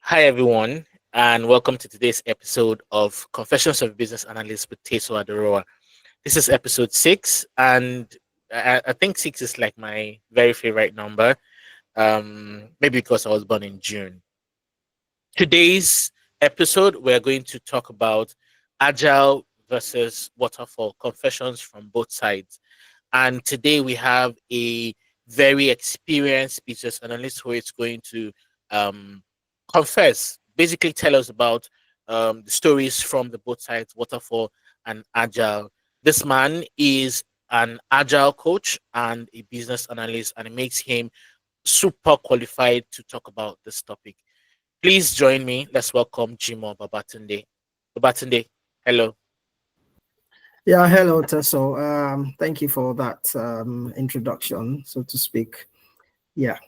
Hi, everyone, and welcome to today's episode of Confessions of a Business Analyst with Teso Adoroa. This is episode 6, and I think 6 is like my very favorite number, maybe because I was born in June. Today's episode, we're going to talk about Agile versus Waterfall, confessions from both sides. And today we have a very experienced business analyst who is going to um, confess, basically tell us about the stories from the both sides, Waterfall and Agile. This man is an Agile coach and a business analyst, and it makes him super qualified to talk about this topic. Please join me. Let's welcome Jimo Babatunde. Babatunde, hello. Yeah, hello, Teso. Thank you for that introduction, so to speak. Yeah,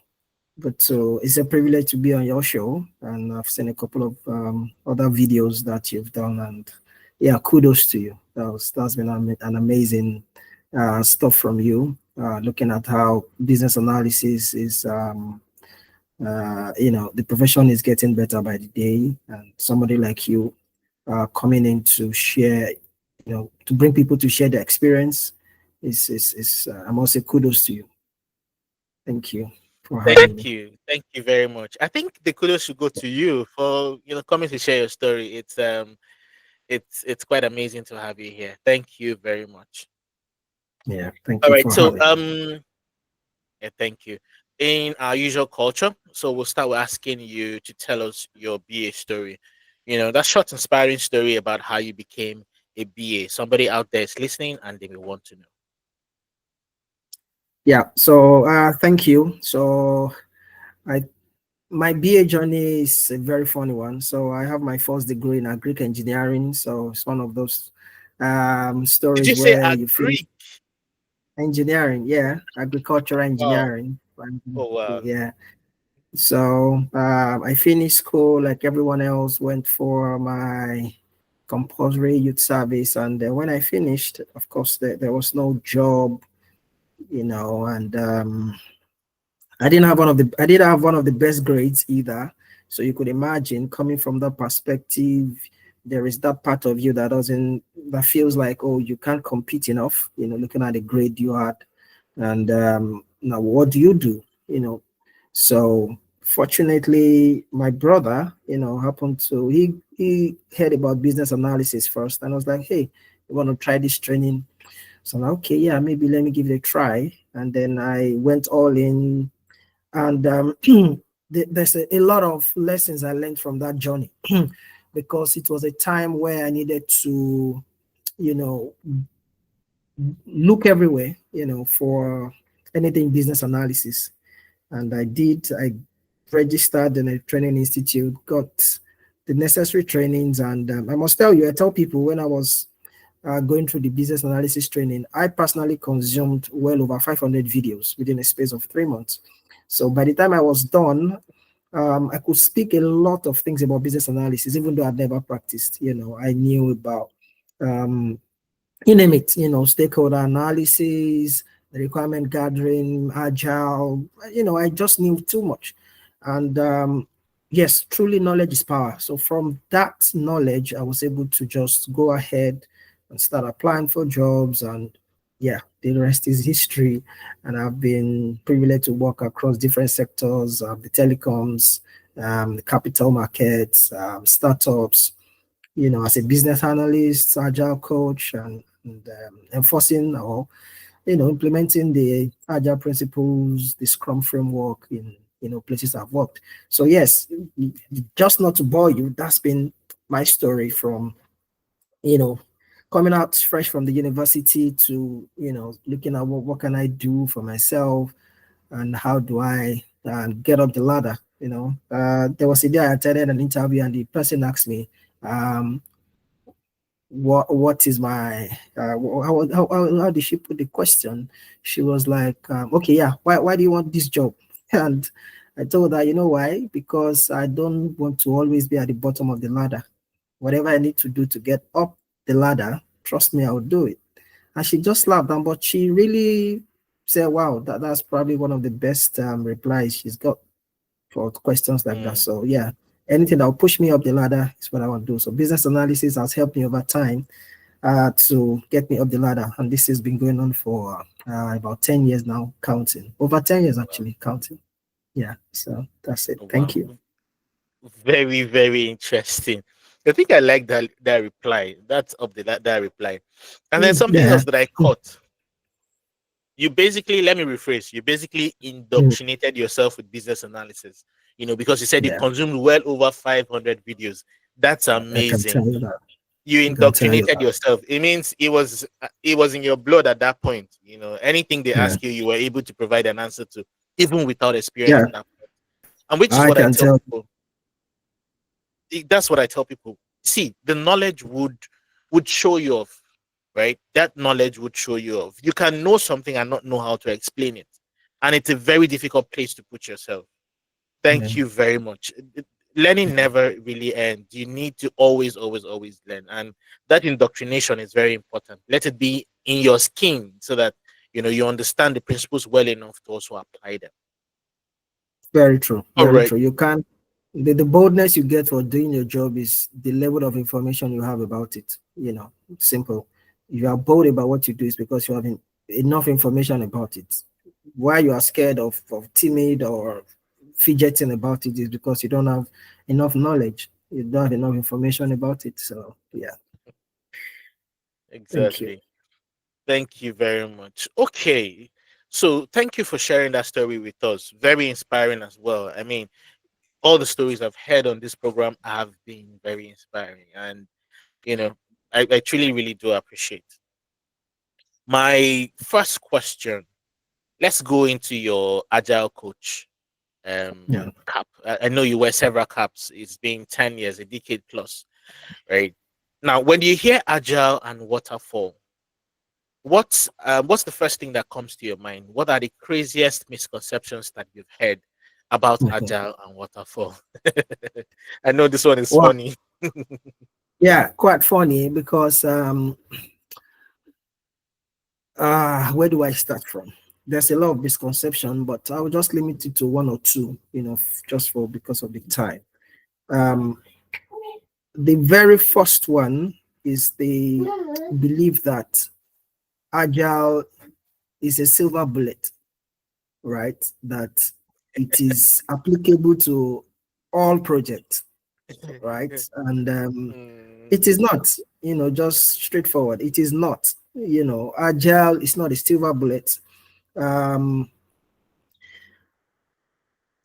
but so it's a privilege to be on your show, and I've seen a couple of other videos that you've done, and yeah, kudos to you. That's been an amazing stuff from you. Looking at how business analysis is, the profession is getting better by the day, and somebody like you coming in to share, to bring people to share their experience is I must say kudos to you. Thank you for having Thank me. you. Thank you very much. I think the kudos should go to you for coming to share your story. It's quite amazing to have you here. Thank you very much. Yeah, thank All you right. for So having me. yeah, thank you. In our usual culture, so we'll start with asking you to tell us your BA story. That short, inspiring story about how you became a BA. Somebody out there is listening and they will want to know. Yeah, so thank you. So I my BA journey is a very funny one. So I have my first degree in agric engineering. So it's one of those Did you stories say where you finish agree? engineering, yeah, agricultural Wow. engineering. Oh wow. Yeah. So I finished school like everyone else, went for my compulsory youth service. And when I finished, of course, there was no job, and I didn't have one of the best grades either. So you could imagine coming from that perspective, there is that part of you that feels like, oh, you can't compete enough, looking at the grade you had. And now what do you do? So fortunately, my brother, happened to he heard about business analysis first, and I was like, hey, you want to try this training? So I'm like, okay, yeah, maybe let me give it a try. And then I went all in, and there's a lot of lessons I learned from that journey because it was a time where I needed to, you know, look everywhere, for anything business analysis. And I did. I registered in a training institute, got the necessary trainings, and I must tell you, I tell people when I was going through the business analysis training, I personally consumed well over 500 videos within a space of 3 months. So by the time I was done, I could speak a lot of things about business analysis, even though I'd never practiced. I knew about um, you name it, stakeholder analysis, the requirement gathering, agile, I just knew too much. And yes, truly knowledge is power. So from that knowledge, I was able to just go ahead and start applying for jobs. And yeah, the rest is history. And I've been privileged to work across different sectors, the telecoms, the capital markets, startups, as a business analyst, agile coach, and enforcing or implementing the agile principles, the Scrum framework in places I've worked. So yes, just not to bore you, that's been my story from you know coming out fresh from the university to looking at what can I do for myself and how do I get up the ladder. There was a day I attended an interview and the person asked me, um, what is my how did she put the question? She was like, okay, yeah, why do you want this job? And I told her, you know why? Because I don't want to always be at the bottom of the ladder. Whatever I need to do to get up the ladder, trust me, I'll do it. And she just laughed, but she really said, wow, that's probably one of the best replies she's got for questions like that. Mm. So yeah, anything that will push me up the ladder is what I want to do. So business analysis has helped me over time to get me up the ladder. And this has been going on for about 10 years now, counting. Over 10 years, Wow. actually, counting. Yeah, so that's it. Thank Wow. you. Very, very interesting. I think I like that reply. That's up the that reply. And then something Yeah, else that I caught. You basically, let me rephrase, you basically mm, indoctrinated yourself with business analysis, because you said you yeah, consumed well over 500 videos. That's I can amazing. tell you that. You I can tell you indoctrinated that. yourself. It means it was in your blood at that point. Anything they Yeah, ask you, you were able to provide an answer to, even without experience yeah, at that point. And which is I what I can tell tell. people. That's what I tell people. See, the knowledge would show you off, right? That knowledge would show you off. You can know something and not know how to explain it, and it's a very difficult place to put yourself. Yeah, Thank you very much. Learning never really ends. You need to always, always, always learn, and that indoctrination is very important. Let it be in your skin so that you understand the principles well enough to also apply them. very true. All Very right. true. You can the boldness you get for doing your job is the level of information you have about it. Simple. If you are bold about what you do, is because you have enough information about it. Why you are scared of timid or fidgeting about it is because you don't have enough knowledge. You don't have enough information about it. So yeah, thank you. Exactly. Thank you very much. Okay. So thank you for sharing that story with us. Very inspiring as well. I mean, all the stories I've heard on this program have been very inspiring. And, you know, I truly, really do appreciate. My first question, let's go into your agile coach Yeah. cap. I know you wear several caps. It's been 10 years, a decade plus, right? Now, when you hear agile and waterfall, what's the first thing that comes to your mind? What are the craziest misconceptions that you've heard about agile and waterfall? I know this one is Well, funny. yeah, quite funny because where do I start from? There's a lot of misconception, but I will just limit it to one or two, just for because of the time. Um, the very first one is the belief that agile is a silver bullet, right? That it is applicable to all projects, right? And Mm, it is not, just straightforward. It is not, agile is not a silver bullet. Um,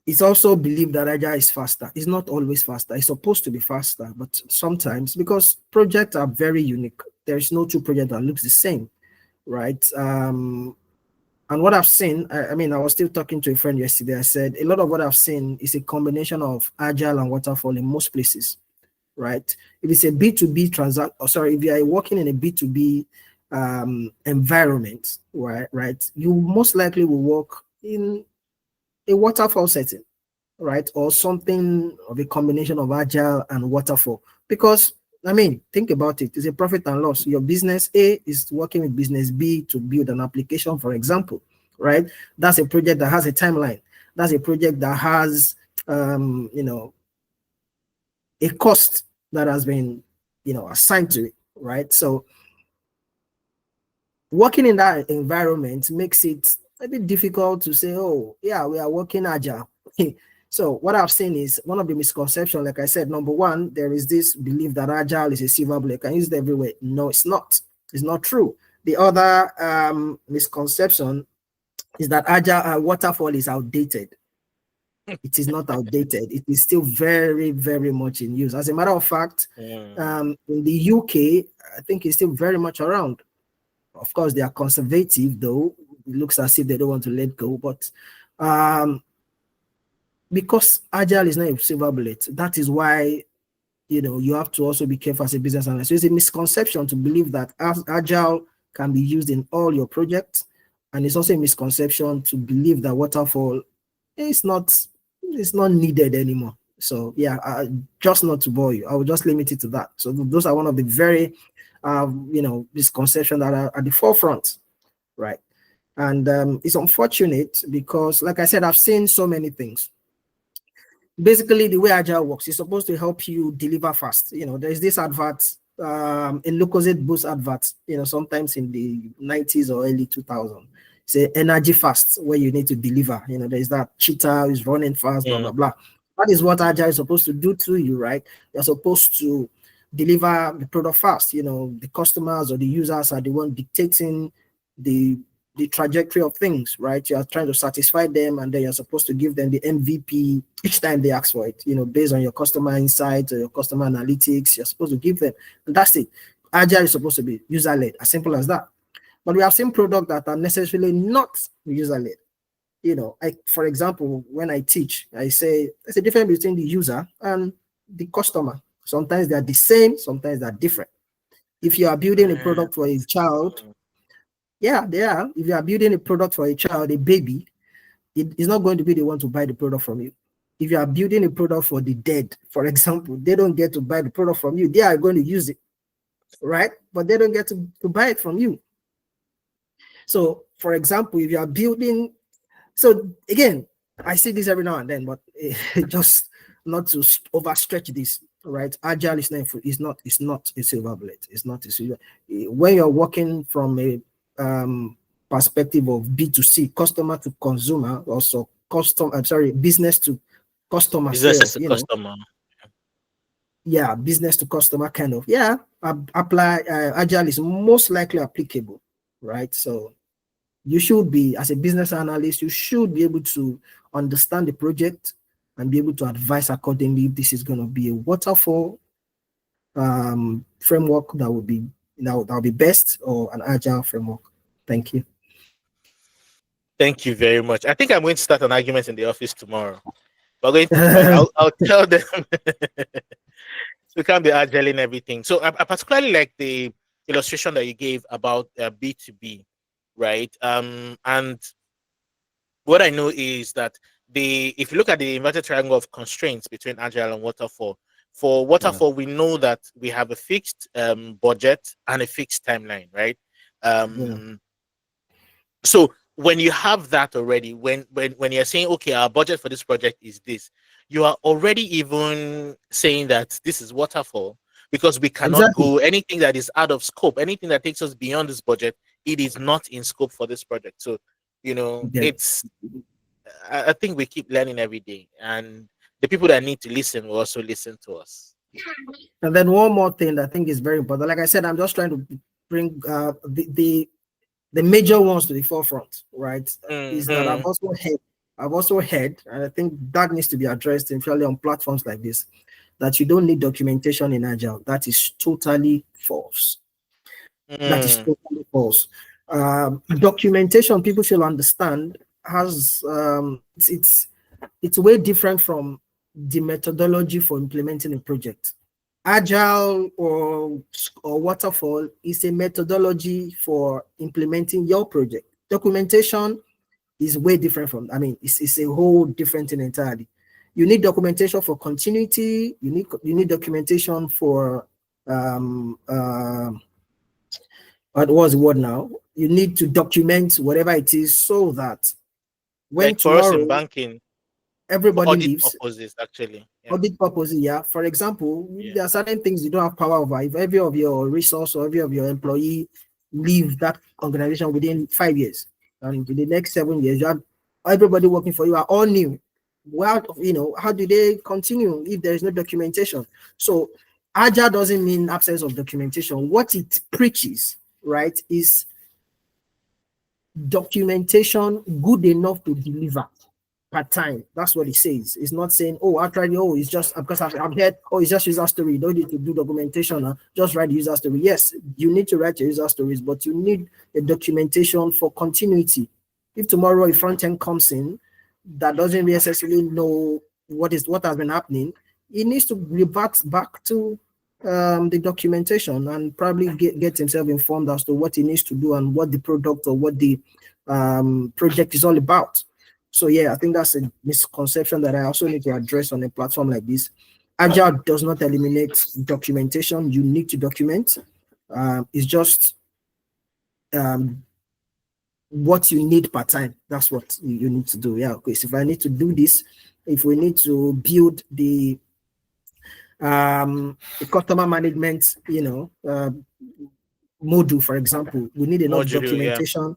it's also believed that agile is faster. It's not always faster. It's supposed to be faster, but sometimes because projects are very unique, there's no two projects that looks the same, right? And what I've seen, I mean, I was still talking to a friend yesterday. I said a lot of what I've seen is a combination of agile and waterfall in most places, right? If it's a B2B transact, or sorry, if you are working in a B2B environment, right, you most likely will work in a waterfall setting, right? Or something of a combination of agile and waterfall. Because I mean, think about it. It's a profit and loss. Your business A is working with business B to build an application, for example, right? That's a project that has a timeline. That's a project that has a cost that has been assigned to it, right? So working in that environment makes it a bit difficult to say, oh, yeah, we are working agile. So what I've seen is one of the misconceptions, like I said, number one, there is this belief that agile is a silver bullet. Can use it everywhere. No, it's not. It's not true. The other misconception is that agile waterfall is outdated. It is not outdated. It is still very, very much in use. As a matter of fact, mm, in the UK, I think it's still very much around. Of course, they are conservative, though. It looks as if they don't want to let go. But um, because agile is not a silver bullet, that is why you have to also be careful as a business analyst. So it's a misconception to believe that agile can be used in all your projects, and it's also a misconception to believe that waterfall is not needed anymore. So yeah, just not to bore you, I will just limit it to that. So those are one of the very misconceptions that are at the forefront, right? And it's unfortunate because, like I said, I've seen so many things. basically the way Agile works is supposed to help you deliver fast. There's this advert, in Lucozade Boost advert, sometimes in the 90s or early 2000s. Say energy fast, where you need to deliver. There's that cheetah who's running fast, blah blah Mm, blah. That is what Agile is supposed to do to you, right? You're supposed to deliver the product fast. The customers or the users are the one dictating the trajectory of things, right? You are trying to satisfy them, and then you're supposed to give them the MVP each time they ask for it, based on your customer insights or your customer analytics. You're supposed to give them, and that's it. Agile is supposed to be user-led, as simple as that. But we have seen products that are necessarily not user-led. For example, when I teach, I say there's a difference between the user and the customer. Sometimes they're the same, sometimes they're different. If you are building a mm, product for a child, mm. yeah, they are. If you are building a product for a child, a baby, it is not going to be the one to buy the product from you. If you are building a product for the dead, for example, they don't get to buy the product from you. They are going to use it, right? But they don't get to buy it from you. So, for example, if you are building, so again, I see this every now and then, but just not to overstretch this, right? Agile is not a silver bullet. It's not a silver. When you're working from a perspective of B2C, customer to consumer, also business to customer Business as sales, a customer. yeah, business to customer kind of, yeah, apply, Agile is most likely applicable, right? So you should be, as a business analyst, you should be able to understand the project and be able to advise accordingly if this is going to be a waterfall framework that will be best, or an agile framework. Thank you. Thank you very much. I think I'm going to start an argument in the office tomorrow. We're going to fight. I'll tell them we can't be agile in everything. So I particularly like the illustration that you gave about B2B, right? And what I know is that if you look at the inverted triangle of constraints between agile and waterfall, for Yeah, waterfall we know that we have a fixed budget and a fixed timeline, right? yeah, So when you have that already, when you're saying, okay, our budget for this project is this, you are already even saying that this is waterfall, because we cannot exactly. go anything that is out of scope, anything that takes us beyond this budget, it is not in scope for this project. So Yeah. it's I think we keep learning every day, and the people that need to listen will also listen to us. And then one more thing that I think is very important. Like I said, I'm just trying to bring the major ones to the forefront, right? Is that Hmm. I've also heard, and I think that needs to be addressed, especially on platforms like this, that you don't need documentation in Agile. That is totally false. That is Hmm. totally false. Documentation, people should understand, has it's way different from the methodology for implementing a project. Agile or waterfall is a methodology for implementing your project. Documentation is way different from, I mean, it's a whole different thing entirely. You need documentation for continuity. You need documentation for what was the word now? You need to document whatever it is so that when Like for us in tomorrow banking, for everybody audit leaves, purposes, actually, yeah, audit purposes, yeah. For example, yeah. there are certain things you don't have power over. If every of your resource or every of your employee leave that organization within 5 years, and in the next 7 years, you have everybody working for you are all new. Well, how do they continue if there is no documentation? So, Agile doesn't mean absence of documentation. What it preaches, right, is documentation good enough to deliver per time. That's what it says. It's not saying, oh, actually, oh, it's just because I've heard, oh, it's just user story. You don't need to do documentation. Just write the user story. Yes, you need to write your user stories, but you need a documentation for continuity. If tomorrow a front end comes in that doesn't necessarily know what has been happening, it needs to revert back to the documentation and probably get himself informed as to what he needs to do and what the product or what the project is all about. So yeah, I think that's a misconception that I also need to address on a platform like this. Agile does not eliminate documentation. You need to document. It's just um, what you need per time. That's what you need to do. Yeah, okay. So if I need to do this, if we need to build the customer management, module, for example, we need enough Module, yeah. documentation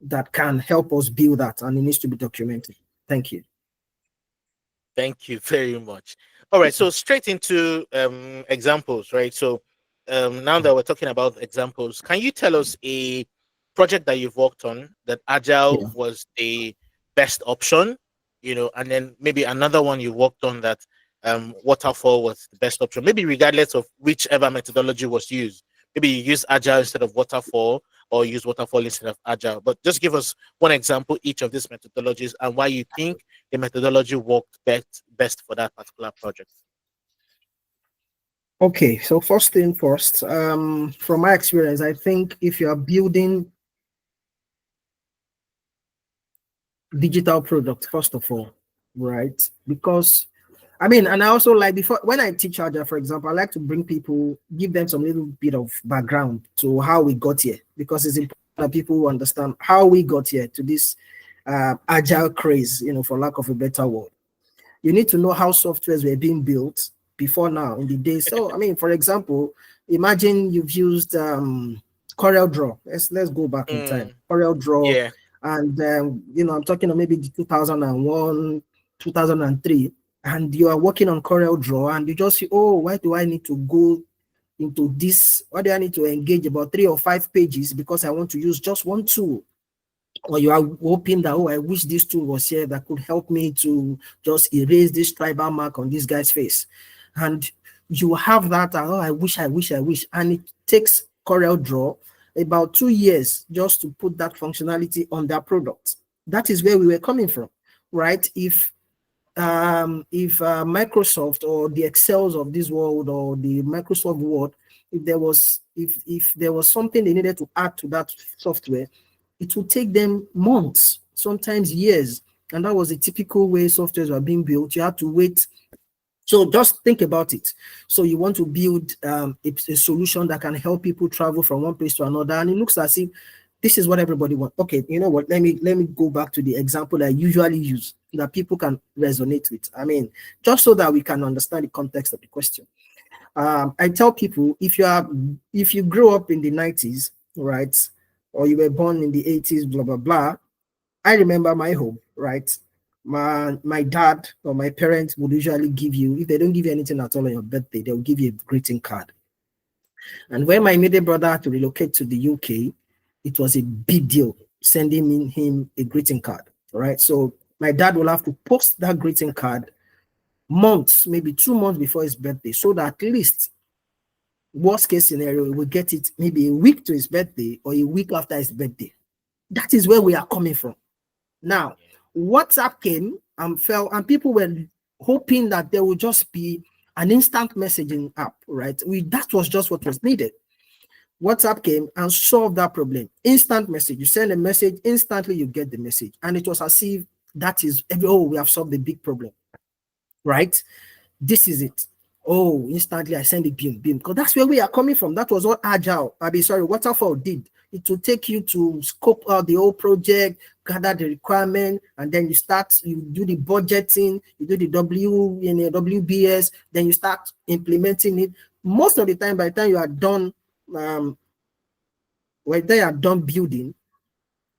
that can help us build that, and it needs to be documented. Thank you. Thank you very much. All right, so straight into examples, right? So now that we're talking about examples, can you tell us a project that you've worked on that Agile Yeah. was the best option, and then maybe another one you worked on that Waterfall was the best option, maybe regardless of whichever methodology was used. Maybe you use Agile instead of Waterfall, or use Waterfall instead of Agile. But just give us one example each of these methodologies and why you think the methodology worked best for that particular project. Okay, so first thing first, from my experience, I think if you are building digital product, first of all, right? Because and I also like, before when I teach Agile, for example, I like to bring people, give them some little bit of background to how we got here, because it's important that people understand how we got here to this Agile craze, for lack of a better word. You need to know how softwares were being built before now in the days. So, for example, imagine you've used Corel Draw. Let's go back in time. Mm, Corel Draw, yeah. and I'm talking of maybe the 2001, 2003, and you are working on Corel Draw, and you just say, oh, why do I need to go into this? Why do I need to engage about 3 or 5 pages because I want to use just one tool? Or you are hoping that, oh, I wish this tool was here that could help me to just erase this tribal mark on this guy's face. And you have that, oh, I wish. And it takes Corel Draw about 2 years just to put that functionality on their product. That is where we were coming from, right? If Microsoft or the Excels of this world or the Microsoft Word, if there was something they needed to add to that software, it would take them months, sometimes years. And that was the typical way softwares were being built. You had to wait. So just think about it. So you want to build a solution that can help people travel from one place to another, and it looks as if this is what everybody wants. Okay, you know what? Let me go back to the example I usually use that people can resonate with. Just so that we can understand the context of the question. I tell people, if you grew up in the 90s, right, or you were born in the 80s, blah blah blah. I remember my home, right? My dad or my parents would usually give you, if they don't give you anything at all on your birthday, they'll give you a greeting card. And when my middle brother had to relocate to the UK, it was a big deal sending him a greeting card. Right. So my dad will have to post that greeting card months, maybe 2 months before his birthday, so that at least worst case scenario, we will get it maybe a week to his birthday or a week after his birthday. That is where we are coming from. Now, WhatsApp came and fell, and people were hoping that there would just be an instant messaging app, right? That was just what was needed. WhatsApp came and solved that problem. Instant message. You send a message, instantly you get the message. And it was as if that is, we have solved the big problem, right? This is it. Oh, instantly I send a beam, because that's where we are coming from. That was what Waterfall did. It will take you to scope out the whole project, gather the requirement, and then you do the budgeting, you do the WBS, then you start implementing it. Most of the time, by the time you are done, when they are done building,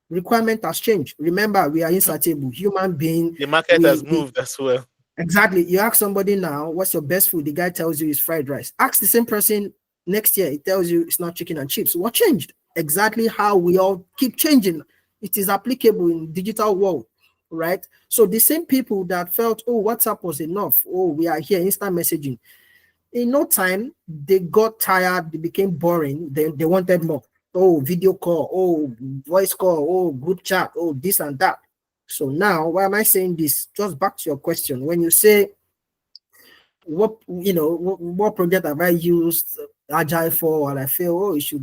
requirement has changed. Remember, we are insatiable human being. The market has moved as well. Exactly. You ask somebody now, what's your best food? The guy tells you it's fried rice. Ask the same person next year, it tells you it's not chicken and chips. What changed? Exactly how we all keep changing. It is applicable in digital world, right? So the same people that felt, oh, WhatsApp was enough. Oh, we are here, instant messaging. In no time, they got tired, they became boring, they wanted more. Oh, video call, oh, voice call, oh, group chat, oh, this and that. So now, why am I saying this? Just back to your question. When you say, what project have I used Agile for, and I feel, oh, this should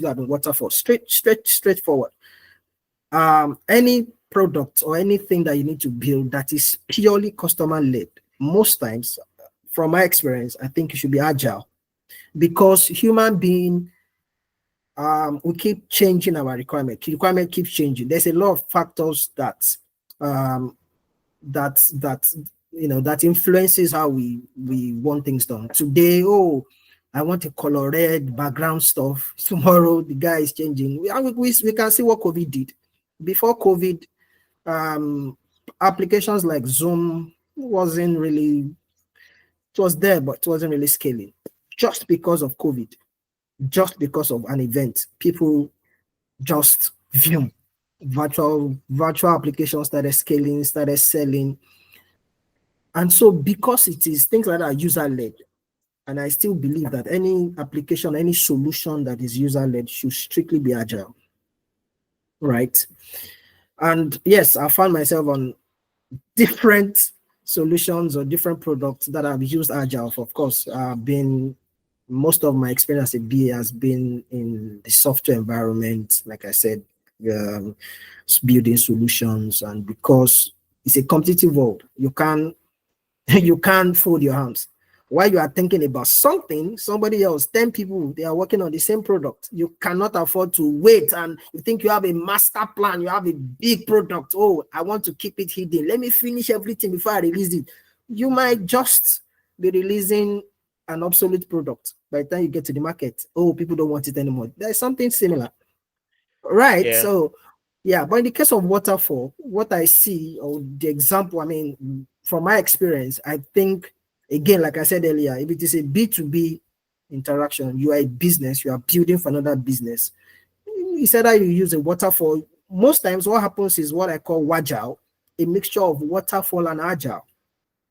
have been Waterfall. Straightforward. Any product or anything that you need to build that is purely customer led, most times, from my experience, I think it should be Agile, because human being we keep changing our requirement. The requirement keeps changing. There's a lot of factors um, that that influences how we want things done. Today, oh, I want a color red background stuff. Tomorrow, the guy is changing. We can see what COVID did. Before COVID, um, applications like Zoom wasn't really, it was there, but it wasn't really scaling. Just because of COVID, just because of an event, people just view virtual applications started scaling, started selling. And so because it is things like that user-led, and I still believe that any application, any solution that is user-led should strictly be agile, right? And yes, I found myself on different solutions or different products that I've used agile for. Of course, been most of my experience at BA has been in the software environment, like I said, um, building solutions, and because it's a competitive world, you can you can't fold your hands. While you are thinking about something, somebody else, 10 people, they are working on the same product. You cannot afford to wait and you think you have a master plan, you have a big product. Oh, I want to keep it hidden. Let me finish everything before I release it. You might just be releasing an obsolete product by the time you get to the market. Oh, people don't want it anymore. There's something similar. Right. Yeah. So, yeah, but in the case of waterfall, what I see, or the example, I mean, from my experience, I think, again, like I said earlier, if it is a B2B interaction, you are a business, you are building for another business. You said that you use a waterfall. Most times, what happens is what I call Wagile, a mixture of waterfall and agile,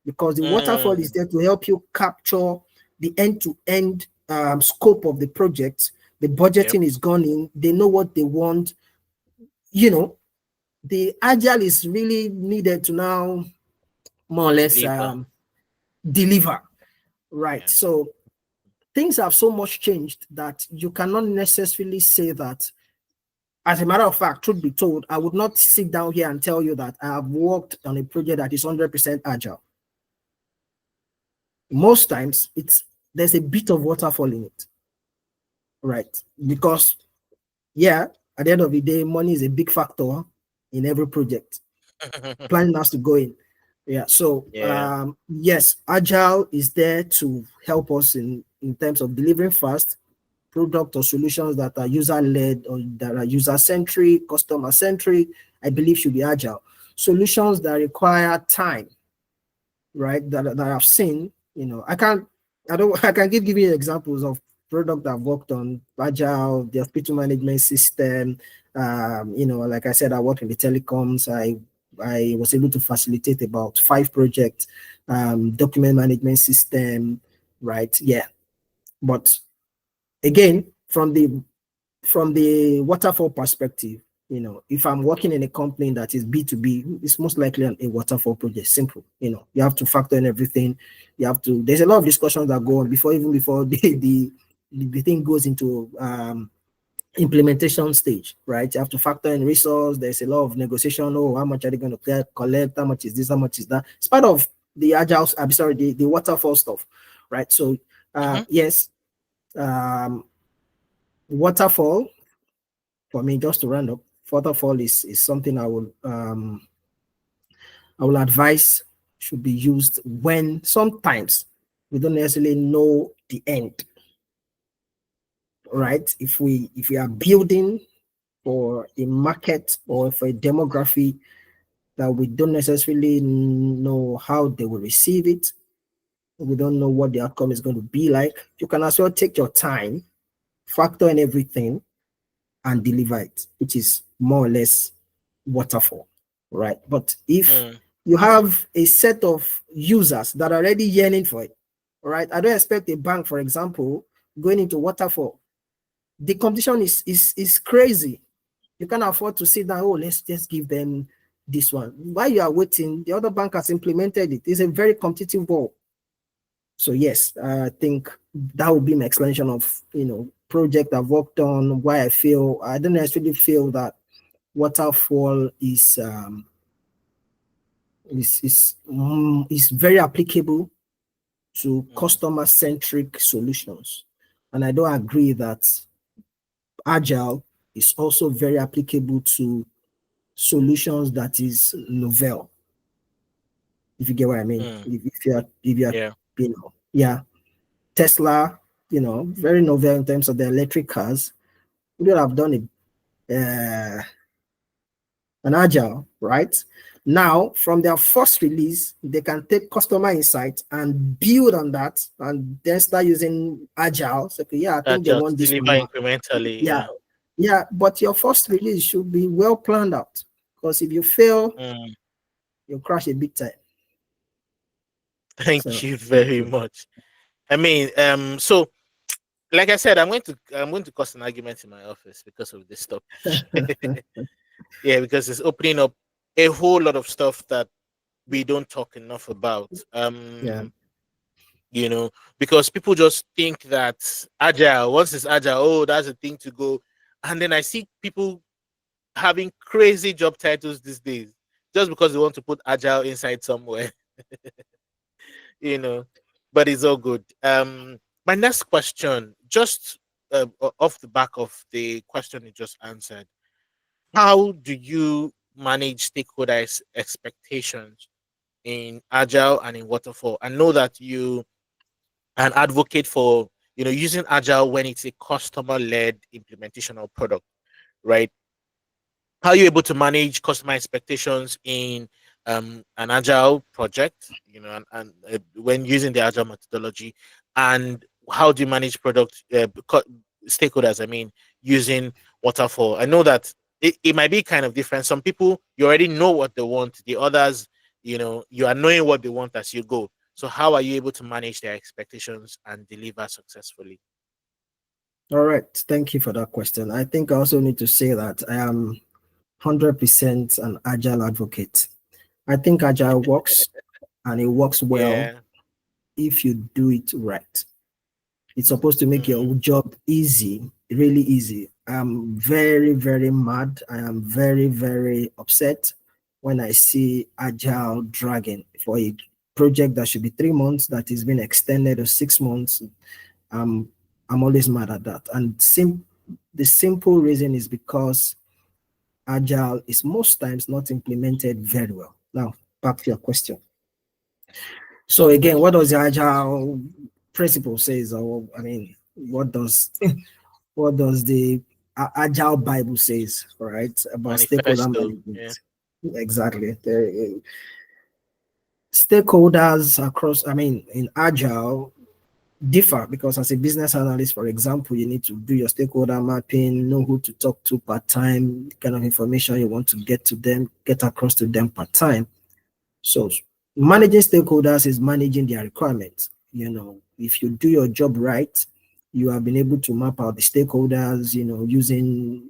because the waterfall is Mm, there to help you capture the end-to-end scope of the project. The yep. budgeting is gone in, they know what they want. You know, the agile is really needed to now more or less Deliver. deliver, right? Yeah. So things have so much changed that you cannot necessarily say that. As a matter of fact, truth be told, I would not sit down here and tell you that I have worked on a project that is 100% agile. Most times it's there's a bit of waterfall in it, right? Because yeah, at the end of the day, money is a big factor in every project. Planning has to go in. Yeah. So Yeah. yes, agile is there to help us in terms of delivering fast product or solutions that are user led or that are user centric, customer centric. I believe should be agile. Solutions that require time, right? That I've seen. I can give you examples of product I've worked on, agile, the hospital management system. Like I said, I work in the telecoms. I was able to facilitate about 5 projects, document management system, right? Yeah. But again, from the waterfall perspective, if I'm working in a company that is B2B, it's most likely a waterfall project. Simple. You have to factor in everything. There's a lot of discussions that go on before the thing goes into implementation stage, right? You have to factor in resource. There's a lot of negotiation. Oh, how much are they going to collect? How much is this? How much is that? It's part of the agile, I'm sorry, the waterfall stuff, right? So, Hmm. yes, um, waterfall for me, just to round up, waterfall is something I will advise should be used when sometimes we don't necessarily know the end, right? If we are building for a market or for a demography that we don't necessarily know how they will receive it, we don't know what the outcome is going to be like, you can as well take your time, factor in everything, and deliver it, which is more or less waterfall, right? But if Mm, you have a set of users that are already yearning for it, right? I don't expect a bank, for example, going into waterfall. The competition is crazy. You can't afford to sit down, oh, let's just give them this one. While you are waiting, the other bank has implemented it. It's a very competitive world. So yes, I think that would be my explanation of project I've worked on, why I don't necessarily feel that waterfall is very applicable to mm, customer centric solutions, and I don't agree that Agile is also very applicable to solutions that is novel, if you get what I mean. Mm, If you are, yeah. yeah, Tesla, very novel in terms of the electric cars. We would have done an agile, right? Now, from their first release, they can take customer insight and build on that and then start using agile. So, okay, yeah, I think they Just want this deliver one now. incrementally. Yeah, Yeah. yeah, but your first release should be well planned out because if you fail, Mm, you'll crash a big time. thank So, you very much. I mean, so like I said, I'm going to cause an argument in my office because of this topic. Yeah, because it's opening up a whole lot of stuff that we don't talk enough about. yeah. You know, because people just think that agile, once it's agile, oh, that's a thing to go. And then I see people having crazy job titles these days just because they want to put agile inside somewhere, you know. But it's all good. My next question, just off the back of the question you just answered, how do you manage expectations in agile and in waterfall? I know that you an advocate for using agile when it's a customer led implementation or product, right? How are you able to manage customer expectations in an agile project, and when using the agile methodology, and how do you manage product stakeholders, I mean, using waterfall? I know that it might be kind of different. Some people, you already know what they want. The others, you are knowing what they want as you go. So how are you able to manage their expectations and deliver successfully? All right. Thank you for that question. I think I also need to say that I am 100% an agile advocate. I think agile works and it works well Yeah. if you do it right. It's supposed to make Mm, your job easy, really easy. I'm very, very mad. I am very, very upset when I see agile dragging for a project that should be 3 months that is being extended to 6 months. Um, I'm always mad at that. And the simple reason is because agile is most times not implemented very well. Now, back to your question. So again, what does the agile principle says, or I mean, what does the agile Bible says, right, about stakeholder manifesto. Yeah. management? Exactly. Stakeholders across, I mean, in agile differ because as a business analyst, for example, you need to do your stakeholder mapping, know who to talk to per time, the kind of information you want to get across to them per time. So managing stakeholders is managing their requirements. If you do your job right, you have been able to map out the stakeholders, using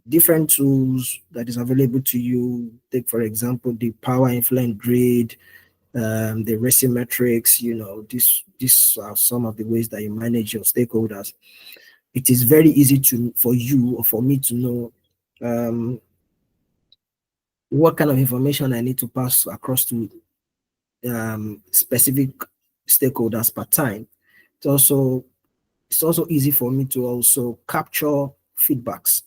different tools that is available to you. Take, for example, the power influence grid, the racing metrics, these are some of the ways that you manage your stakeholders. It is very easy for you or for me to know what kind of information I need to pass across to specific stakeholders per time. It's also it's also easy for me to also capture feedbacks,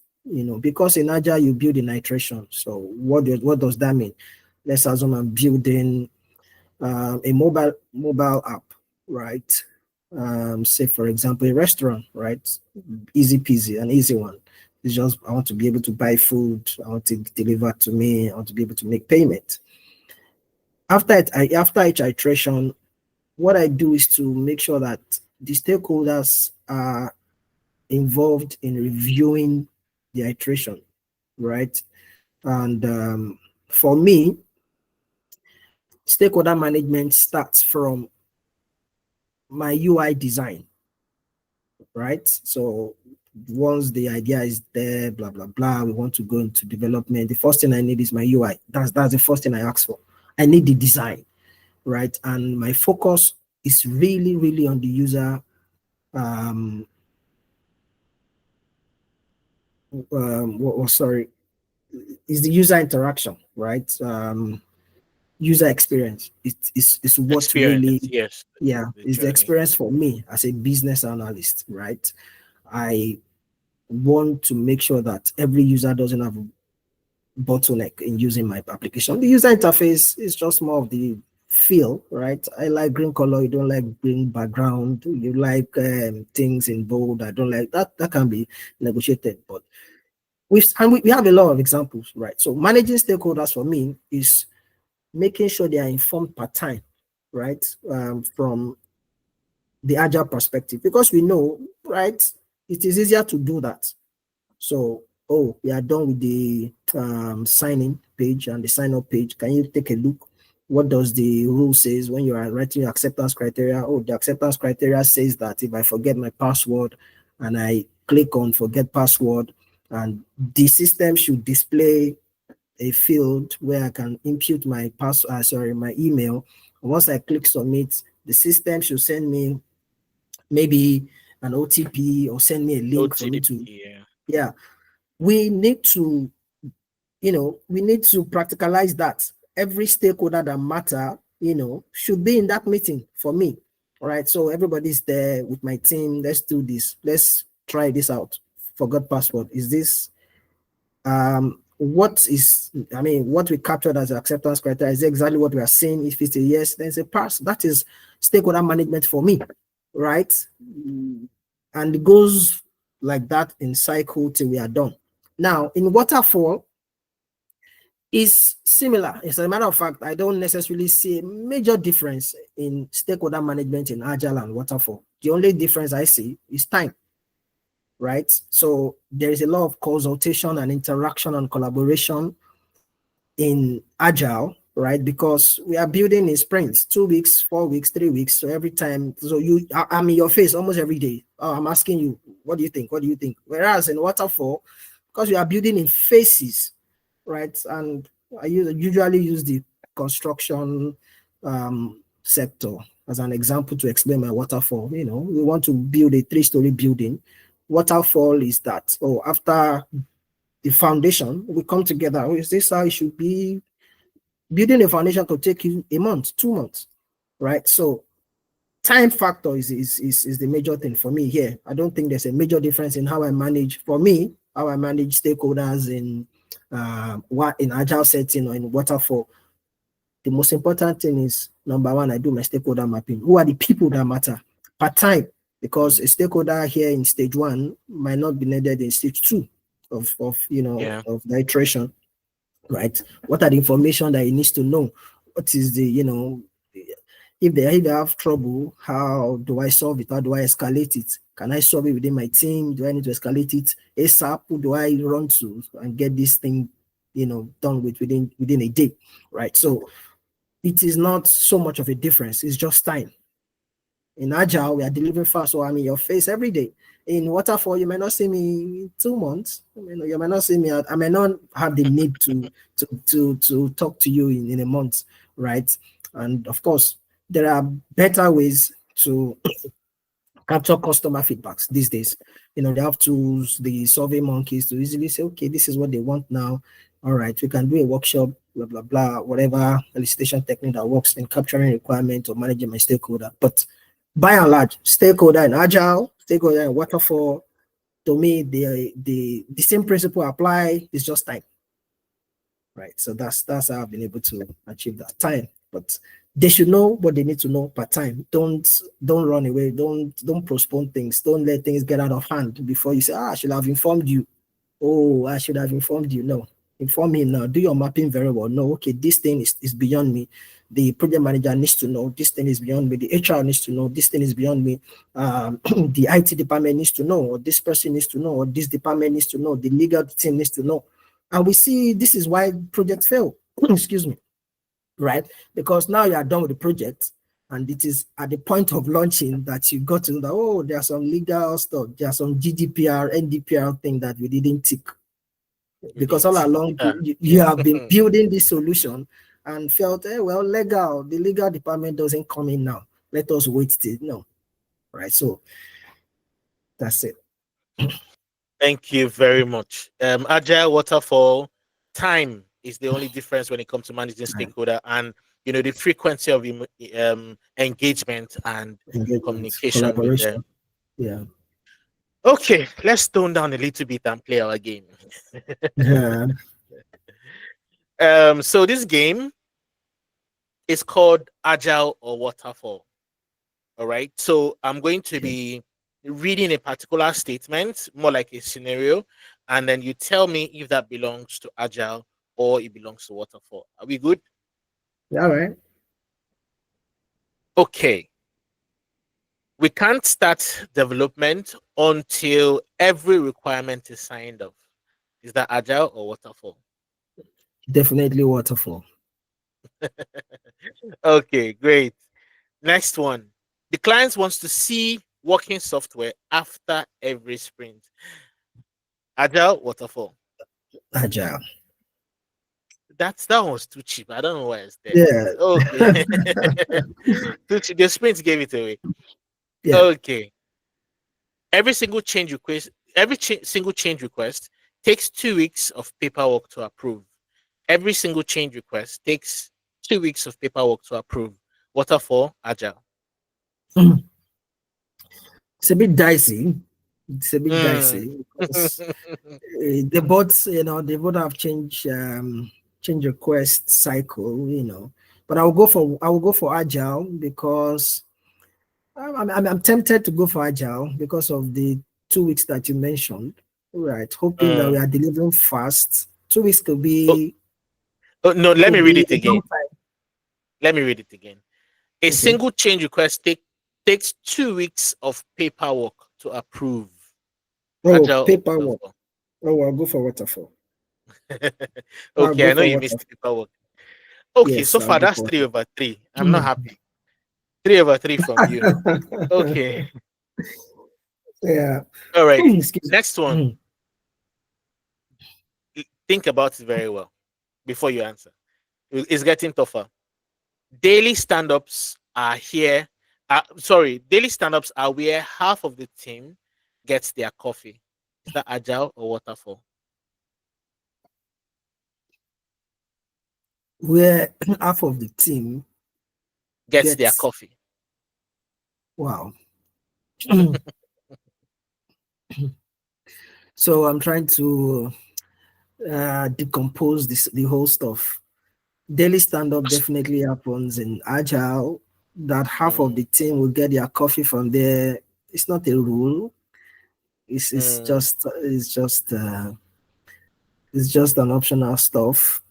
because in Agile you build in iteration. So what does that mean? Let's assume I'm building a mobile app, right? Say for example a restaurant, right? Easy peasy, an easy one. It's just I want to be able to buy food, I want to deliver to me, I want to be able to make payment. After each iteration, what I do is to make sure that the stakeholders are involved in reviewing the iteration, right? And for me, stakeholder management starts from my UI design, right? So once the idea is there, blah blah blah, we want to go into development. The first thing I need is my UI. That's the first thing I ask for. I need the design, right? And my focus is really, really on the user. Um, sorry, is the user interaction, right? User experience is what Experience. really, Yes. yeah, The is the journey. experience for me as a business analyst, right? I want to make sure that every user doesn't have a bottleneck in using my application. The user interface is just more of the feel, right? I like green color, you don't like green background, you like things in bold, I don't like that. That can be negotiated, but we have a lot of examples, right? So managing stakeholders for me is making sure they are informed per time, right? From the agile perspective, because we know, right, it is easier to do that. So, oh, we are done with the sign-in page and the sign-up page. Can you take a look? What does the rule says when you are writing your acceptance criteria? Oh, the acceptance criteria says that if I forget my password and I click on forget password, and the system should display a field where I can input my my email. Once I click submit, the system should send me maybe an OTP or send me a link for me to, OTP, yeah. yeah. We need to, we need to practicalize that. Every stakeholder that matter, should be in that meeting for me. All right. So everybody's there with my team. Let's do this. Let's try this out. Forgot password. Is this what we captured as acceptance criteria is exactly what we are saying. If it's a yes, then it's a pass. That is stakeholder management for me, right? And it goes like that in cycle till we are done. Now in waterfall is similar. As a matter of fact, I don't necessarily see a major difference in stakeholder management in agile and waterfall. The only difference I see is time, right? So there is a lot of consultation and interaction and collaboration in agile, right? Because we are building in sprints, 2 weeks, 4 weeks, 3 weeks. So every time, so I'm in your face almost every day. Oh, I'm asking you, what do you think? What do you think? Whereas in waterfall, because we are building in phases, right? And I usually use the construction sector as an example to explain my waterfall. We want to build a 3-story building. Waterfall is that, after the foundation, we come together. Oh, is this how it should be? Building a foundation could take you a month, 2 months, right? So time factor is the major thing for me here. I don't think there's a major difference in how I manage, for me, how I manage stakeholders in what in agile setting or in waterfall. The most important thing is, number one, I do my stakeholder mapping. Who are the people that matter per time? Because a stakeholder here in stage one might not be needed in stage two Yeah. of the iteration, right? What are the information that he needs to know? What is the, if they have trouble, how do I solve it? How do I escalate it? Can I solve it within my team? Do I need to escalate it ASAP? Who do I run to and get this thing, done within a day, right? So it is not so much of a difference. It's just time. In Agile, we are delivering fast, so I'm in your face every day. In Waterfall, you may not see me in 2 months. You may not see me. I may not have the need to talk to you in a month, right? And of course, there are better ways to capture customer feedbacks these days. They have tools, the survey monkeys, to easily say, okay, this is what they want now. All right, we can do a workshop, blah, blah, blah, whatever elicitation technique that works in capturing requirements or managing my stakeholder. But by and large, stakeholder in Agile, stakeholder in Waterfall, to me, the same principle apply. It's just time, right? So that's how I've been able to achieve that time. But they should know what they need to know per time. Don't run away. Don't postpone things. Don't let things get out of hand before you say, I should have informed you. Oh, I should have informed you. No, inform him now. Do your mapping very well. No, okay, this thing is beyond me. The project manager needs to know this thing is beyond me. The HR needs to know this thing is beyond me. The IT department needs to know, or this person needs to know, or this department needs to know. The legal team needs to know. And we see this is why projects fail. Excuse me, right? Because now you are done with the project, and it is at the point of launching that you got to know that, oh, there are some legal stuff, there are some GDPR, NDPR thing that we didn't tick, We because didn't all see. along you have been building this solution and felt, well, the legal department doesn't come in now. Let us wait till no, right? So that's it. Thank you very much. Agile waterfall time is the only difference when it comes to managing Right. stakeholder, and the frequency of engagement and Engagement, communication with them. collaboration. Yeah. Okay, let's tone down a little bit and play our game. Yeah. So this game is called Agile or Waterfall. All right. So I'm going to Okay. be reading a particular statement, more like a scenario, and then you tell me if that belongs to Agile or it belongs to Waterfall. Are we good? Yeah, all right. Okay. We can't start development until every requirement is signed off. Is that Agile or Waterfall? Definitely waterfall. Okay, great. Next one. The client wants to see working software after every sprint. Agile, Waterfall. Agile. That one was too cheap. I don't know why it's there. Yeah. Okay. Too cheap. The sprint gave it away. Yeah. Okay. Every single change request takes 2 weeks of paperwork to approve. Every single change request takes 2 weeks of paperwork to approve. Waterfall, Agile. It's a bit dicey. It's a bit Mm. dicey because they both, they both have change request cycle. But I will go for agile because I'm tempted to go for agile because of the 2 weeks that you mentioned. Right, hoping that we Mm. are delivering fast. 2 weeks could Oh, be oh, no, let me could read be it a long again. time. Let me read it again. A Okay. single change request takes 2 weeks of paperwork to approve. Oh, Agile or paperwork. Waterfall? Oh, I'll go for waterfall. I'll Okay, go I know for you missed waterfall. the paperwork. Okay, Yes, so I'll far go that's for three waterfall. over three. I'm not happy. 3 over 3 from you. Okay. Yeah. All right. Excuse Next one. me. Think about it very well before you answer. It's getting tougher. Daily stand-ups are here. Sorry, daily stand-ups are where half of the team gets their coffee. Is that Agile or Waterfall? Where half of the team Gets their gets, coffee. wow. So I'm trying to decompose the whole stuff. Daily stand up definitely happens in agile. That half of Mm, the team will get their coffee from there. It's not a rule. It's it's mm, just it's just uh, it's just an optional stuff.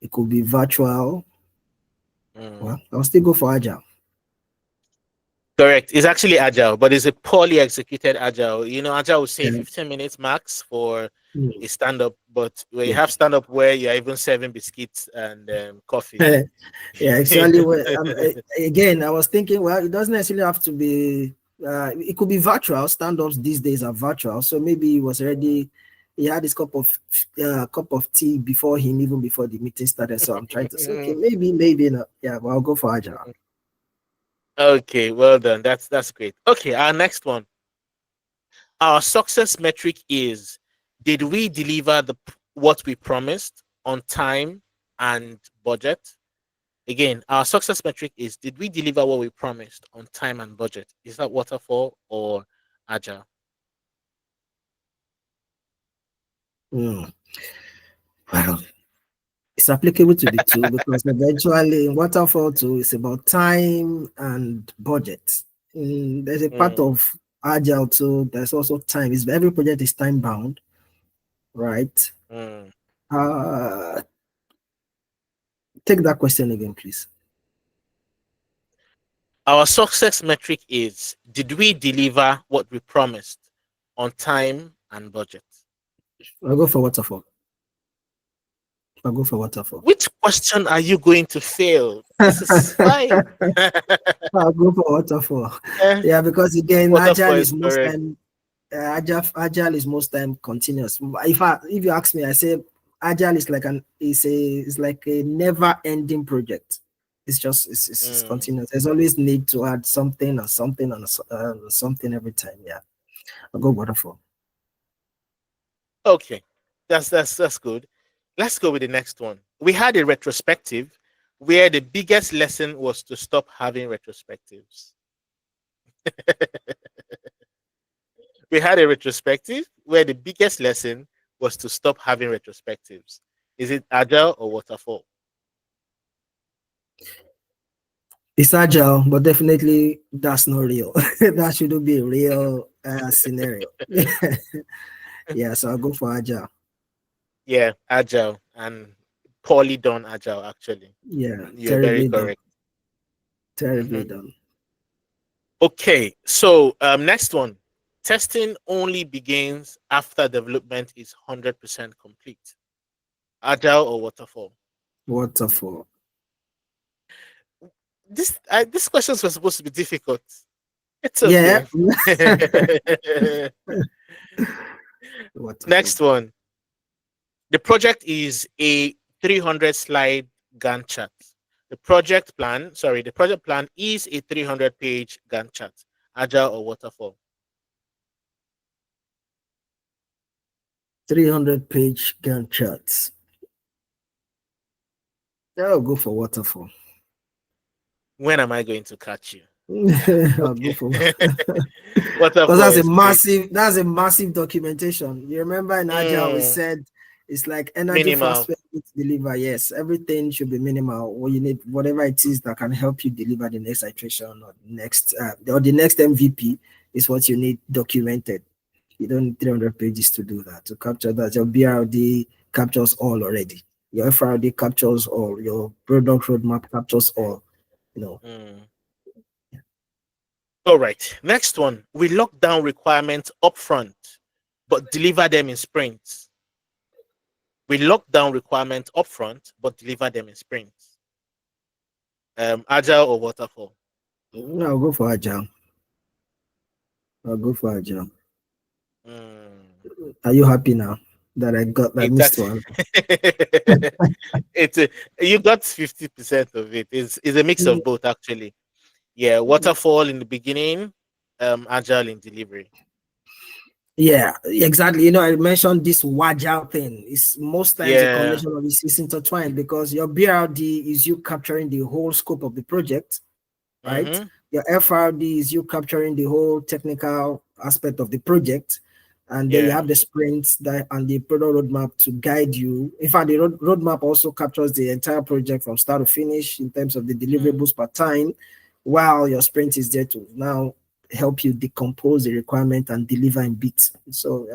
It could be virtual. mm. Well, I'll still go for agile. Correct. It's actually Agile, but it's a poorly executed Agile. Agile will say Yeah. 15 minutes max for Mm. a stand-up, but when you Yeah. have stand-up where you're even serving biscuits and coffee. Yeah, exactly. Again, I was thinking, well, it doesn't necessarily have to be. It could be virtual. Stand-ups these days are virtual, so maybe he was already. He had his cup of tea before him, even before the meeting started. So I'm trying to say, okay, maybe not. Yeah, but I'll go for agile. Okay, well done. That's great. Okay, our next one. Our success metric is: did we deliver what we promised on time and budget? Again, our success metric is: did we deliver what we promised on time and budget? Is that Waterfall or Agile? Mm. Well, it's applicable to the two because eventually in waterfall two, it's about time and budget. There's a part Mm, of agile too. There's also time. Every project is time bound, right? mm. Uh, Take that question again, please. Our success metric is: did we deliver what we promised on time and budget? I'll go for waterfall. I'll go for waterfall. Which question are you going to fail? This is fine. I'll go for waterfall. Eh, Yeah, because again, Waterfall agile is is most correct. time agile is most time continuous. If you ask me, I say agile is like a never ending project. It's Mm, continuous. There's always need to add something or something and something every time. Yeah, I'll go waterfall. okay, that's good. Let's go with the next one. We had a retrospective where the biggest lesson was to stop having retrospectives. We had a retrospective where the biggest lesson was to stop having retrospectives. Is it agile or waterfall? It's agile, but definitely that's not real. That shouldn't be a real scenario. Yeah, so I'll go for agile. Yeah, agile and poorly done agile, actually. Yeah, You're very terribly done. correct. Terribly Hmm. done. Okay, so next one. Testing only begins after development is 100% complete. Agile or waterfall? Waterfall. This questions were supposed to be difficult. It's Yeah. okay. Waterfall. Next one. The project is a 300 slide Gantt chart. The project plan is a 300-page Gantt chart. Agile or waterfall? 300-page Gantt charts. I'll go for waterfall. When am I going to catch you? Yeah. I'll go Okay. for because Waterfall is great. that's a massive documentation. You remember in Agile we Mm, said it's like energy fast minimal. to deliver. Yes, everything should be minimal. What you need, whatever it is that can help you deliver the next iteration or the next MVP is what you need documented. You don't need 300 pages to do that, to capture that. Your BRD captures all already. Your FRD captures all. Your product roadmap captures all. You know. Mm. All right. Next one. We lock down requirements upfront, but deliver them in sprints. We lock down requirements upfront, but deliver them in sprints. Agile or waterfall? I'll go for Agile. I'll go for Agile. Mm. Are you happy now that I got that It's missed actually one? it's a, you got 50% of it. It's a mix of both, actually. Yeah, waterfall in the beginning, agile in delivery. Yeah, exactly. You know, I mentioned this Wagile thing. It's most times a Yeah. combination of it's intertwined because your BRD is you capturing the whole scope of the project, right? Mm-hmm. Your FRD is you capturing the whole technical aspect of the project. And then you Yeah. have the sprints that and the product roadmap to guide you. In fact, the roadmap also captures the entire project from start to finish in terms of the Mm. deliverables per time, while your sprint is there to now help you decompose the requirement and deliver in bits. So,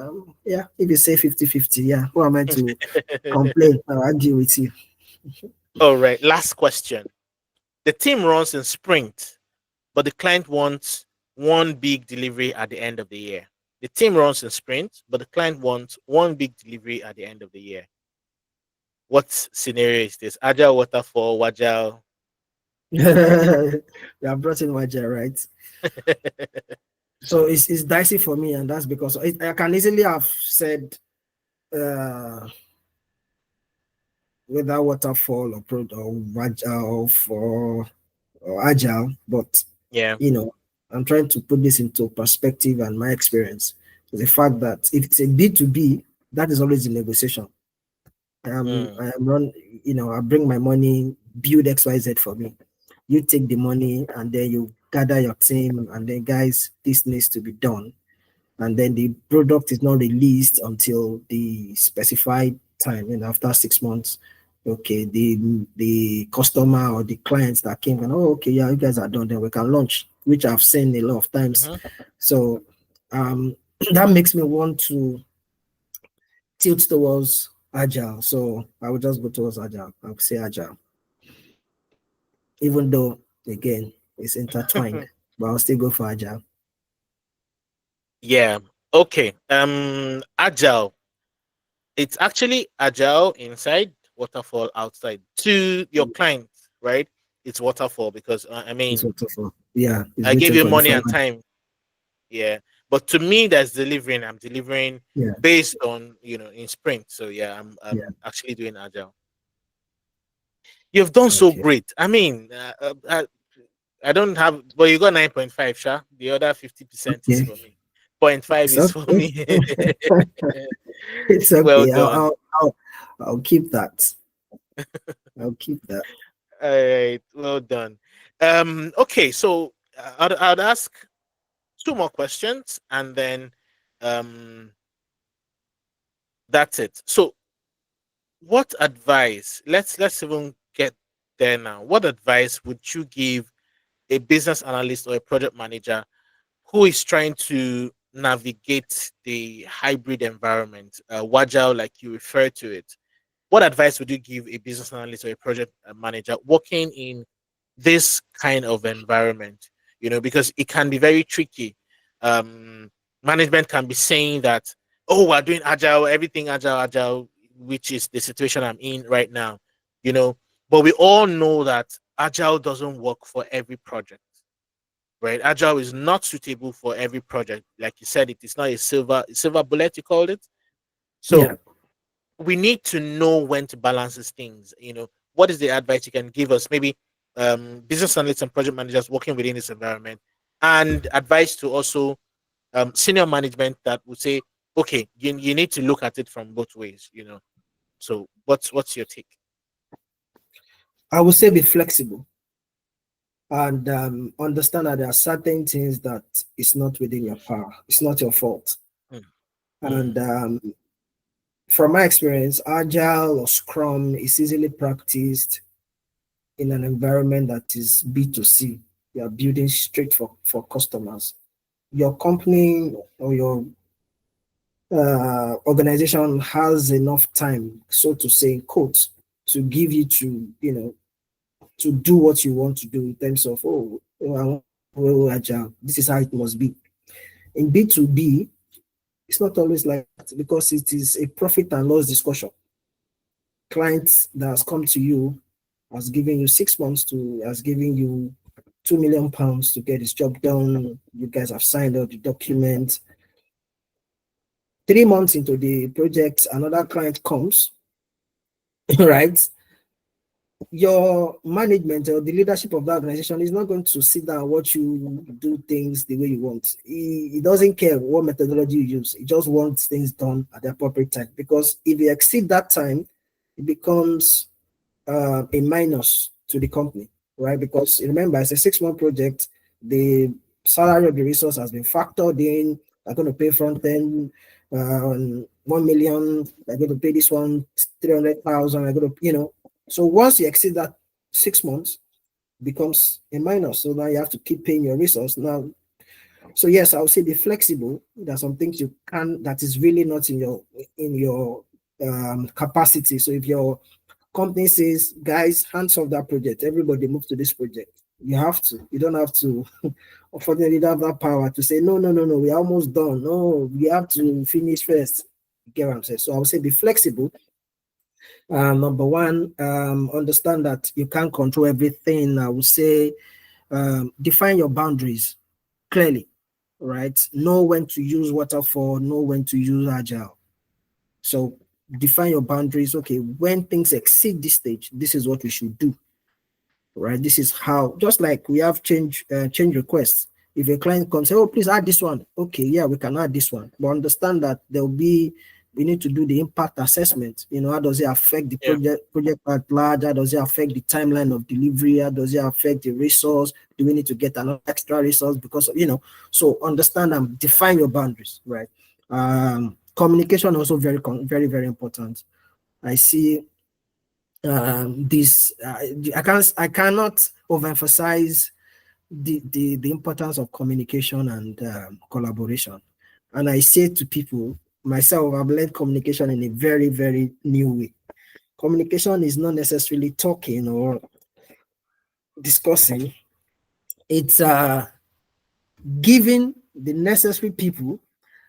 yeah, if you say 50-50, yeah, who am I to complain? I'll argue with you. All right. Last question. The team runs in sprint, but the client wants one big delivery at the end of the year. The team runs in sprint, but the client wants one big delivery at the end of the year. What scenario is this? Agile, waterfall, agile. You have brought in Waja, right? So it's dicey for me, and that's because I can easily have said uh, whether waterfall or or agile, but Yeah. you know, I'm trying to put this into perspective and my experience. So the fact that if it's a B2B, that is always a negotiation. Mm. I am run, I bring my money, build XYZ for me. You take the money and then you gather your team and then guys, this needs to be done. And then the product is not released until the specified time, and after 6 months, okay, the customer or the clients that came and okay, yeah, you guys are done, then we can launch, which I've seen a lot of times. Mm-hmm. So that makes me want to tilt towards agile. So I would just go towards agile. I would say agile, even though again it's intertwined, but I'll still go for agile. Yeah. Okay. Agile. It's actually agile inside, waterfall outside. To your client, right? It's waterfall because I It's mean, waterfall. Yeah, it's I gave waiting you for the money final. and time. Yeah. But to me, that's delivering. I'm delivering Yeah, based on in sprint. So yeah, yeah. I'm actually doing agile. You've done so Okay. great. I mean, I don't have, but you got 9.5, sha. The other 50% is Okay. for me. Point five It's is for okay. me. It's Well okay. done. I'll keep that. I'll keep that. All right, well done. Okay, so I'd ask two more questions, and then Um, that's it. So, what advice? Let's even get there now. What advice would you give a business analyst or a project manager who is trying to navigate the hybrid environment, Agile, like you refer to it? What advice would you give a business analyst or a project manager working in this kind of environment? Because it can be very tricky. Management can be saying that, oh, we're doing agile, everything agile, agile, which is the situation I'm in right now. you know but we all know that agile doesn't work for every project, right? Agile is not suitable for every project. Like you said, it is not a silver bullet, you called it. So Yeah. we need to know when to balance these things. What is the advice you can give us? Maybe business analysts and project managers working within this environment, and advice to also senior management that would say, okay, you need to look at it from both ways. So what's your take? I would say be flexible and understand that there are certain things that is not within your power. It's not your fault. Mm, And mm, from my experience, Agile or Scrum is easily practiced in an environment that is B2C. You are building straight for customers. Your company or your organization has enough time, so to say, in quotes, to give you to do what you want to do in terms of, I want to go agile. This is how it must be. In B2B, it's not always like that because it is a profit and loss discussion. Client that has come to you has given you 6 months has given you £2 million to get this job done. You guys have signed all the documents. 3 months into the project, another client comes, right? Your management or the leadership of the organization is not going to sit down and watch you do things the way you want. He doesn't care what methodology you use. He just wants things done at the appropriate time. Because if you exceed that time, it becomes a minus to the company, right? Because remember, it's a 6 month project. The salary of the resource has been factored in. They're going to pay front end 1 million. They're going to pay this one 300,000. They're going to, So once you exceed that 6 months, it becomes a minus. So now you have to keep paying your resource. Now, so yes, I would say be flexible. There are some things you can that is really not in your capacity. So if your company says, guys, hands off that project, everybody move to this project. You have to. You don't have to. Unfortunately, you don't have that power to say, no, no, no, no, we're almost done. No, we have to finish first. You get what I'm saying? So I would say be flexible. Number one, understand that you can't control everything. I would say define your boundaries clearly, right? Know when to use Waterfall, know when to use Agile. So define your boundaries. Okay, when things exceed this stage, this is what we should do, right? This is how, just like we have change requests. If a client comes, say, oh, please add this one. Okay, yeah, we can add this one. But understand that we need to do the impact assessment. How does it affect the yeah. project at large? How does it affect the timeline of delivery? How does it affect the resource? Do we need to get another extra resource because so understand and define your boundaries, right? Communication also very, very important. I see this I cannot overemphasize the importance of communication and collaboration. And I say to people, myself, I've learned communication in a very, very new way. Communication is not necessarily talking or discussing. It's giving the necessary people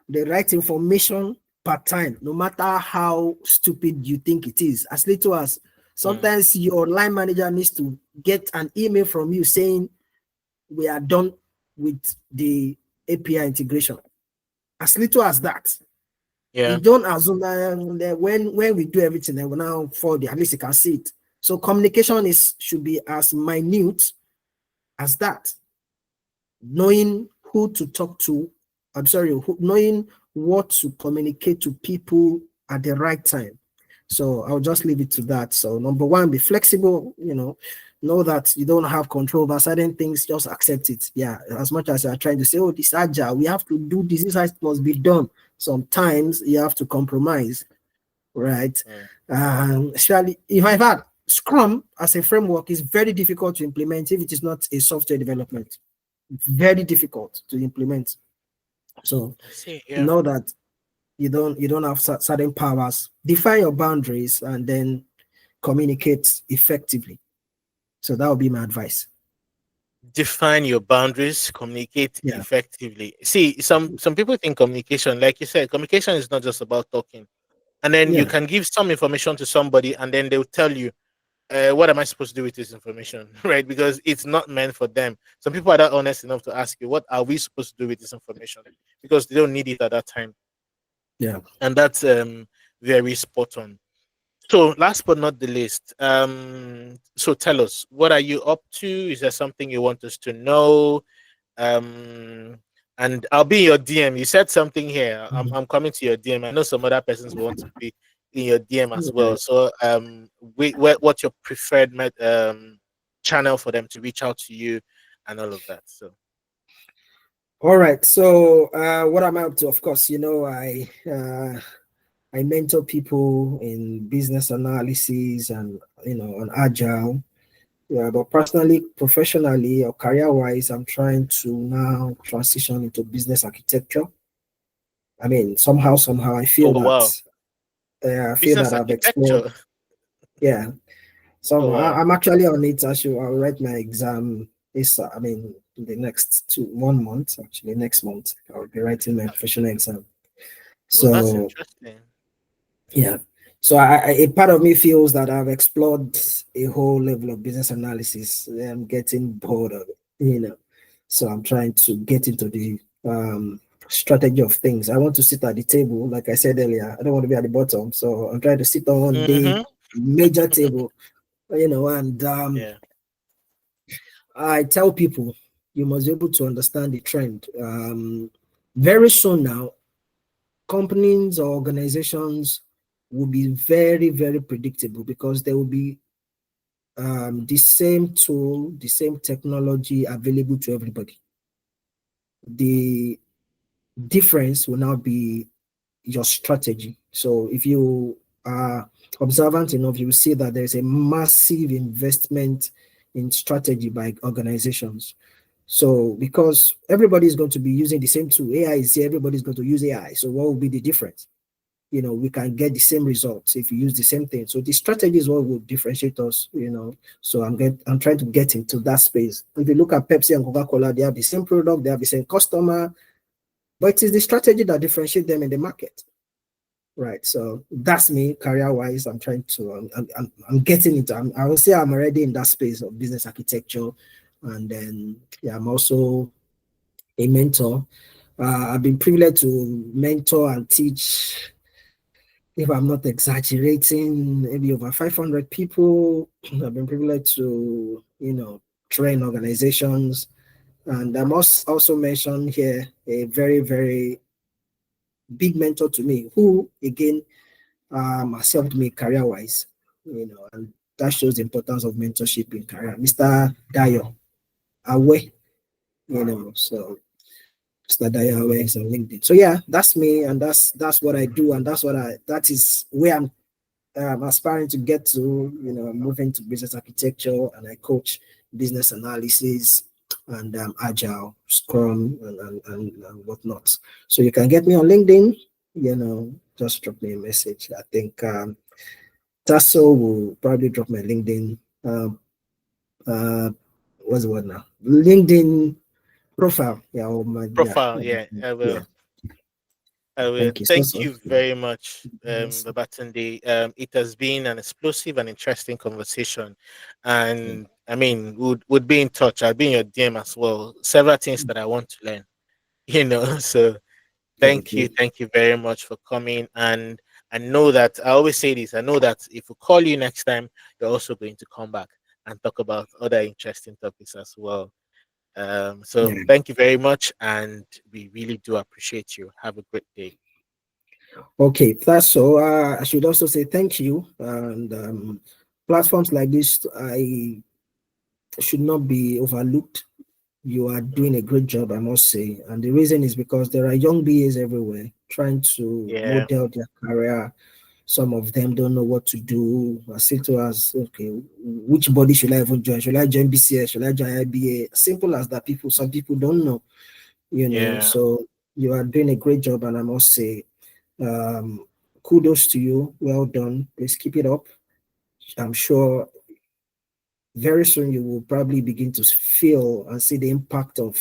the right information per time, no matter how stupid you think it is. As little as Mm, sometimes your line manager needs to get an email from you saying we are done with the API integration. As little as that. You yeah. don't assume that when we do everything, then we now for at least you can see it. So communication should be as minute as that. Knowing who to talk to, knowing what to communicate to people at the right time. So I'll just leave it to that. So number one, be flexible, know that you don't have control over certain things, just accept it. Yeah, as much as you're trying to say, oh, this agile, we have to do this, this must be done. Sometimes you have to compromise, right? Mm. Especially if I've had Scrum as a framework is very difficult to implement if it is not a software development. Very difficult to implement. So I see. Yeah. know that you don't have certain powers. Define your boundaries and then communicate effectively. So that would be my advice. Define your boundaries, communicate Yeah, effectively. See, some people think communication, like you said, communication is not just about talking. And then you yeah, can give some information to somebody, and then they'll tell you, what am I supposed to do with this information, right? Because it's not meant for them. Some people are not honest enough to ask you, what are we supposed to do with this information? Because they don't need it at that time, yeah. and that's very spot on. So, last but not the least, so tell us, what are you up to? Is there something you want us to know? Um, and I'll be in your DM. You said something here. Mhm. I'm coming to your DM. I know some other persons want to be in your DM as Yeah. well. So, what's your preferred channel for them to reach out to you and all of that? So, All right. So what I'm up to, of course, I mentor people in business analysis and on agile. Yeah, but personally, professionally, or career-wise, I'm trying to now transition into business architecture. I mean, somehow, I feel oh that wow, business I've explored. architecture. Yeah, Oh somehow wow, I'm actually on it. I'll write my exam. I mean, in the next 1 month, actually, next month, I'll be writing my professional exam. oh that's So interesting. yeah. So a part of me feels that I've explored a whole level of business analysis. I'm getting bored of it. So I'm trying to get into the strategy of things. I want to sit at the table, like I said earlier. I don't want to be at the bottom. So I'm trying to sit on one big Mm-hmm. major table, and Yeah. I tell people you must be able to understand the trend. Very soon now, companies or organizations will be very, very predictable because there will be the same tool, the same technology available to everybody. The difference will now be your strategy. So if you are observant enough, you will see that there's a massive investment in strategy by organizations. So because everybody is going to be using the same tool, AI is here, everybody's going to use AI. So what will be the difference? We can get the same results if you use the same thing. So the strategy is what will differentiate us. So I'm trying to get into that space. If you look at Pepsi and Coca-Cola, they have the same product, they have the same customer, but it is the strategy that differentiates them in the market. Right. So that's me career wise. I'm trying to, I'm getting into, I will say I'm already in that space of business architecture. And then, yeah, I'm also a mentor. I've been privileged to mentor and teach, if I'm not exaggerating, maybe over 500 people. I've been privileged to, train organizations. And I must also mention here a very, very big mentor to me, who again has helped me career wise, and that shows the importance of mentorship in career. Mr. Dayo Awe, so Mr. Dayo Awe is on LinkedIn. So yeah, that's me, and that's what I do, and that is where I'm aspiring to get to. I'm moving to business architecture, and I coach business analysis and agile, Scrum, and whatnot. So you can get me on LinkedIn. Just drop me a message. I think Tasso will probably drop my LinkedIn. Uh, what's the word now? LinkedIn profile. Yeah, yeah, Profile. Yeah, I yeah. will. I will. Thank you Thank so. you very much, Yes. Babatunde. It has been an explosive and interesting conversation, and I mean, would be in touch. I'll be in your DM as well. Several things that I want to learn. So Thank you. thank you very much for coming. And I know that I always say this. I know that if we call you next time, you're also going to come back and talk about other interesting topics as well. So Yeah. thank you very much, and we really do appreciate you. Have a great day. Okay, that's so. I should also say thank you. And platforms like this, I should not be overlooked. You are doing Mm. a great job, I must say. And the reason is because there are young BAs everywhere trying to Yeah, model their career. Some of them don't know what to do. I say to us, okay, which body should I even join? Should I join BCS? Should I join IBA? Simple as that. Some people don't know, yeah. So you are doing a great job, and I must say, um, kudos to you. Well done. Please keep it up. I'm sure very soon you will probably begin to feel and see the impact of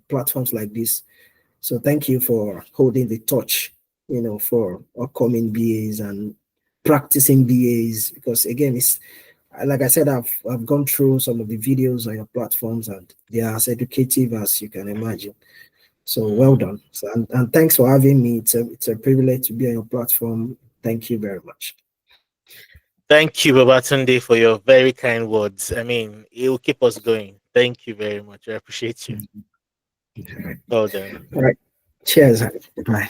platforms like this. So thank you for holding the torch, for upcoming BAs and practicing BAs, because again, it's like I said, I've gone through some of the videos on your platforms, and they are as educative as you can imagine. So well Mm. done. So, and thanks for having me. It's a privilege to be on your platform. Thank you very much. Thank you, Babatunde, for your very kind words. I mean, it will keep us going. Thank you very much. I appreciate you. All right. Well done. All right. Cheers. Bye.